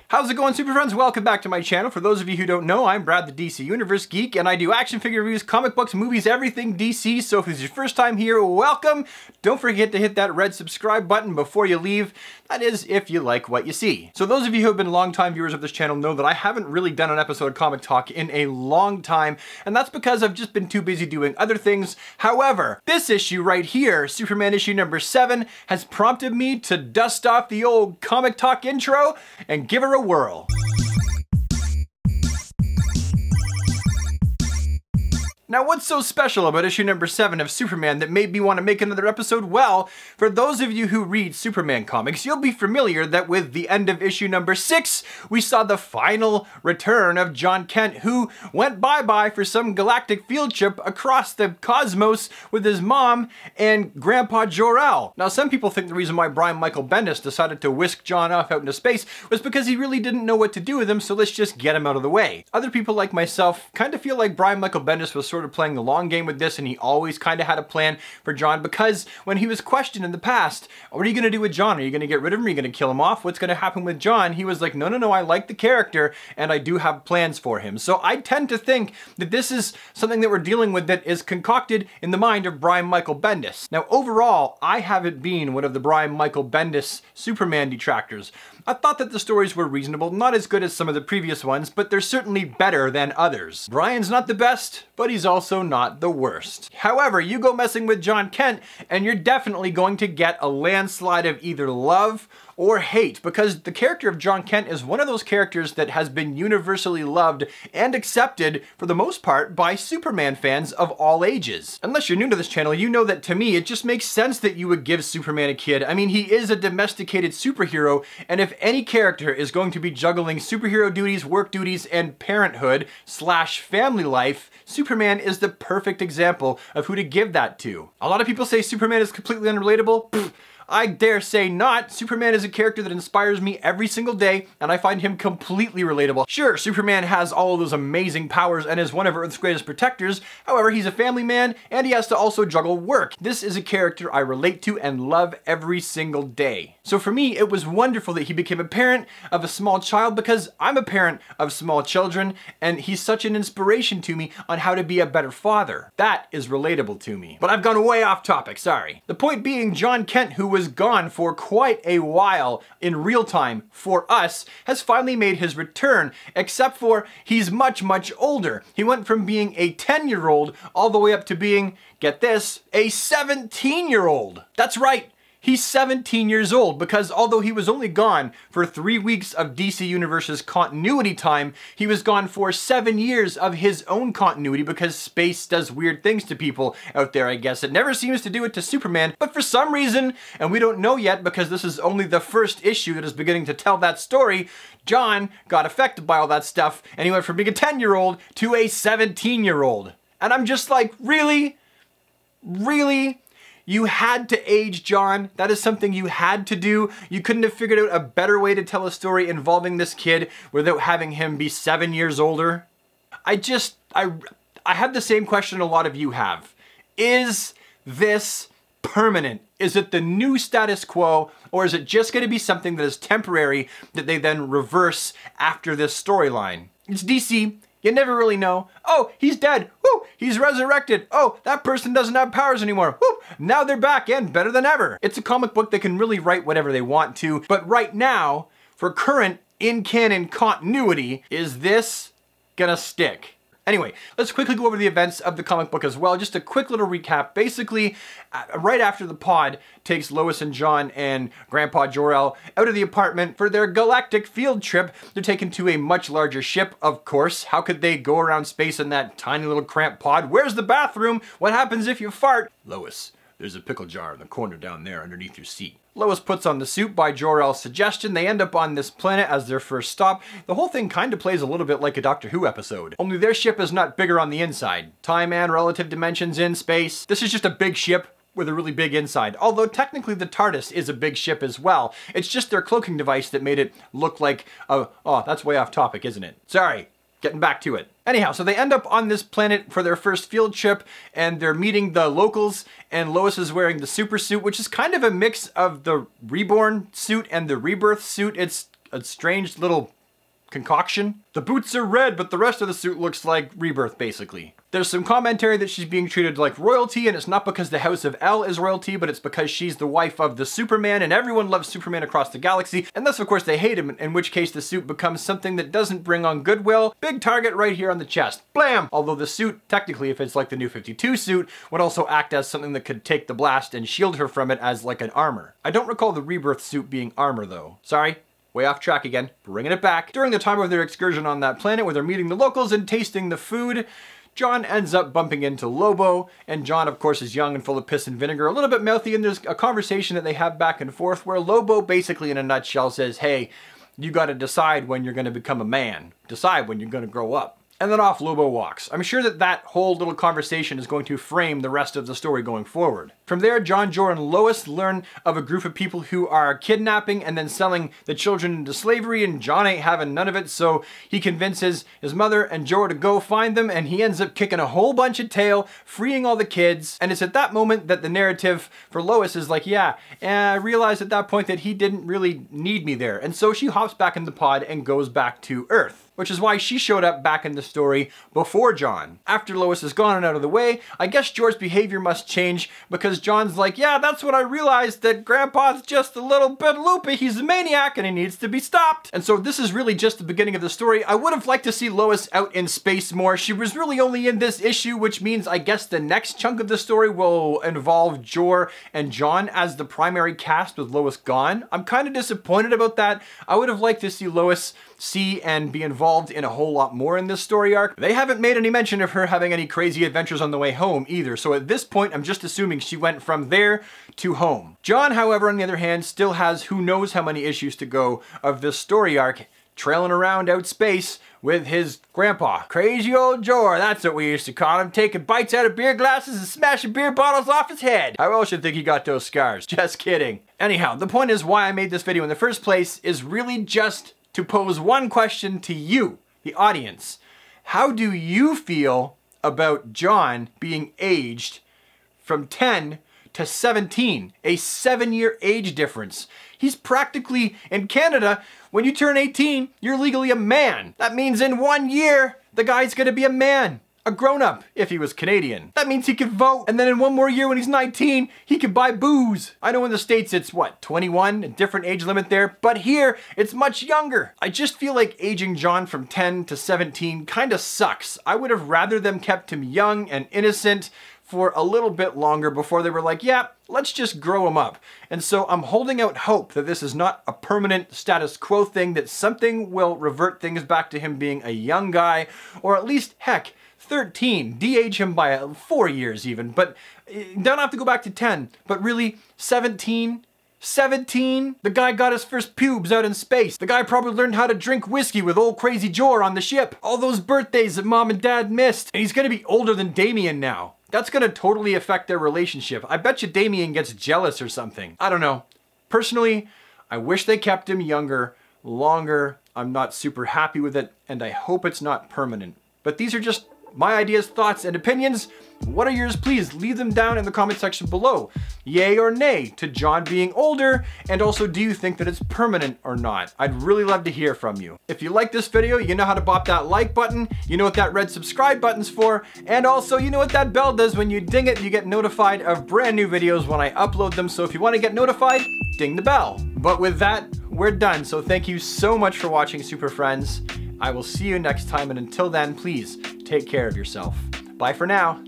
How's it going, super friends? Welcome back to my channel. For those of you who don't know, I'm Brad the DC Universe Geek, and I do action figure reviews, comic books, movies, everything DC. So if this is your first time here, welcome. Don't forget to hit that red subscribe button before you leave. That is, if you like what you see. So those of you who have been longtime viewers of this channel know that I haven't really done an episode of Comic Talk in a long time, and that's because I've just been too busy doing other things. However, this issue right here, Superman issue number 7, has prompted me to dust off the old Comic Talk intro and give her a whirl. Now, what's so special about issue number 7 of Superman that made me want to make another episode? Well, for those of you who read Superman comics, you'll be familiar that with the end of issue number 6, we saw the final return of John Kent, who went bye-bye for some galactic field trip across the cosmos with his mom and Grandpa Jor-El. Now, some people think the reason why Brian Michael Bendis decided to whisk John off out into space was because he really didn't know what to do with him, so let's just get him out of the way. Other people like myself kind of feel like Brian Michael Bendis was sort of playing the long game with this, and he always kind of had a plan for John, because when he was questioned in the past, what are you going to do with John? Are you going to get rid of him? Are you going to kill him off? What's going to happen with John? He was like, no, I like the character and I do have plans for him. So I tend to think that this is something that we're dealing with that is concocted in the mind of Brian Michael Bendis. Now, overall, I haven't been one of the Brian Michael Bendis Superman detractors. I thought that the stories were reasonable, not as good as some of the previous ones, but they're certainly better than others. Brian's not the best, but he's also not the worst. However, you go messing with John Kent, and you're definitely going to get a landslide of either love or hate, because the character of John Kent is one of those characters that has been universally loved and accepted, for the most part, by Superman fans of all ages. Unless you're new to this channel, you know that to me, it just makes sense that you would give Superman a kid. I mean, he is a domesticated superhero, and if any character is going to be juggling superhero duties, work duties, and parenthood / family life, Superman is the perfect example of who to give that to. A lot of people say Superman is completely unrelatable. Pfft. I dare say not. Superman is a character that inspires me every single day, and I find him completely relatable. Sure, Superman has all of those amazing powers and is one of Earth's greatest protectors. However, he's a family man, and he has to also juggle work. This is a character I relate to and love every single day. So for me, it was wonderful that he became a parent of a small child, because I'm a parent of small children, and he's such an inspiration to me on how to be a better father. That is relatable to me. But I've gone way off topic, sorry. The point being, John Kent, who was gone for quite a while in real time for us, has finally made his return, except for he's much older. He went from being a 10-year-old all the way up to being, get this, a 17-year-old. That's right. He's 17 years old, because although he was only gone for 3 weeks of DC Universe's continuity time, he was gone for 7 years of his own continuity, because space does weird things to people out there, I guess. It never seems to do it to Superman, but for some reason, and we don't know yet because this is only the first issue that is beginning to tell that story, John got affected by all that stuff, and he went from being a 10-year-old to a 17-year-old. And I'm just like, really? Really? You had to age John. That is something you had to do. You couldn't have figured out a better way to tell a story involving this kid without having him be 7 years older. I had the same question a lot of you have. Is this permanent? Is it the new status quo, or is it just going to be something that is temporary that they then reverse after this storyline? It's DC. You never really know. Oh, he's dead. Woo! He's resurrected. Oh, that person doesn't have powers anymore. Woo! Now they're back and better than ever. It's a comic book that can really write whatever they want to, but right now, for current in-canon continuity, is this gonna stick? Anyway, let's quickly go over the events of the comic book as well. Just a quick little recap. Basically, right after the pod takes Lois and John and Grandpa Jor-El out of the apartment for their galactic field trip, they're taken to a much larger ship, of course. How could they go around space in that tiny little cramped pod? Where's the bathroom? What happens if you fart? Lois, there's a pickle jar in the corner down there underneath your seat. Lois puts on the suit by Jor-El's suggestion. They end up on this planet as their first stop. The whole thing kind of plays a little bit like a Doctor Who episode, only their ship is not bigger on the inside. Time and relative dimensions in space. This is just a big ship with a really big inside. Although technically the TARDIS is a big ship as well. It's just their cloaking device that made it look like a, oh, that's way off topic, isn't it? Sorry. Getting back to it. Anyhow, so they end up on this planet for their first field trip, and they're meeting the locals, and Lois is wearing the super suit, which is kind of a mix of the reborn suit and the rebirth suit. It's a strange little concoction. The boots are red, but the rest of the suit looks like Rebirth, basically. There's some commentary that she's being treated like royalty, and it's not because the House of L is royalty, but it's because she's the wife of the Superman, and everyone loves Superman across the galaxy, unless of course they hate him, in which case the suit becomes something that doesn't bring on goodwill. Big target right here on the chest. Blam! Although the suit, technically, if it's like the New 52 suit, would also act as something that could take the blast and shield her from it as like an armor. I don't recall the Rebirth suit being armor though. Sorry. Way off track again, bringing it back. During the time of their excursion on that planet where they're meeting the locals and tasting the food, John ends up bumping into Lobo, and John of course is young and full of piss and vinegar, a little bit mouthy, and there's a conversation that they have back and forth where Lobo basically in a nutshell says, hey, you gotta decide when you're gonna become a man. Decide when you're gonna grow up. And then off Lobo walks. I'm sure that that whole little conversation is going to frame the rest of the story going forward. From there, John, Jor, and Lois learn of a group of people who are kidnapping and then selling the children into slavery, and John ain't having none of it, so he convinces his mother and Jor to go find them, and he ends up kicking a whole bunch of tail, freeing all the kids, and it's at that moment that the narrative for Lois is like, yeah, and I realized at that point that he didn't really need me there, and so she hops back in the pod and goes back to Earth. Which is why she showed up back in the story before John. After Lois is gone and out of the way, I guess Jor's behavior must change because John's like, yeah, that's what I realized, that Grandpa's just a little bit loopy, he's a maniac and he needs to be stopped. And so this is really just the beginning of the story. I would have liked to see Lois out in space more. She was really only in this issue, which means I guess the next chunk of the story will involve Jor and John as the primary cast with Lois gone. I'm kind of disappointed about that. I would have liked to see Lois see and be involved in a whole lot more in this story arc. They haven't made any mention of her having any crazy adventures on the way home either, so at this point I'm just assuming she went from there to home. John, however, on the other hand, still has who knows how many issues to go of this story arc, trailing around out space with his grandpa. Crazy old Jor, that's what we used to call him, taking bites out of beer glasses and smashing beer bottles off his head. How else should think he got those scars? Just kidding. Anyhow, the point is why I made this video in the first place is really just to pose one question to you, the audience. How do you feel about John being aged from 10 to 17, a 7-year age difference? He's practically, in Canada, when you turn 18, you're legally a man. That means in 1 year, the guy's gonna be a man. A grown-up, if he was Canadian. That means he could vote, and then in 1 more year when he's 19, he could buy booze. I know in the States it's, what, 21? A different age limit there, but here, it's much younger. I just feel like aging John from 10 to 17 kinda sucks. I would have rather them kept him young and innocent for a little bit longer before they were like, yeah, let's just grow him up. And so I'm holding out hope that this is not a permanent status quo thing, that something will revert things back to him being a young guy, or at least, heck, 13, de-age him by 4 years even, but don't have to go back to 10, but really 17, the guy got his first pubes out in space. The guy probably learned how to drink whiskey with old crazy Jor on the ship. All those birthdays that mom and dad missed. And he's gonna be older than Damien now. That's gonna totally affect their relationship. I bet you Damien gets jealous or something. I don't know. Personally, I wish they kept him younger, longer. I'm not super happy with it, and I hope it's not permanent. But these are just my ideas, thoughts, and opinions. What are yours? Please leave them down in the comment section below. Yay or nay to John being older, and also do you think that it's permanent or not? I'd really love to hear from you. If you like this video, you know how to bop that like button, you know what that red subscribe button's for, and also you know what that bell does. When you ding it, you get notified of brand new videos when I upload them, so if you want to get notified, ding the bell. But with that, we're done, so thank you so much for watching, Super Friends. I will see you next time, and until then, please take care of yourself. Bye for now.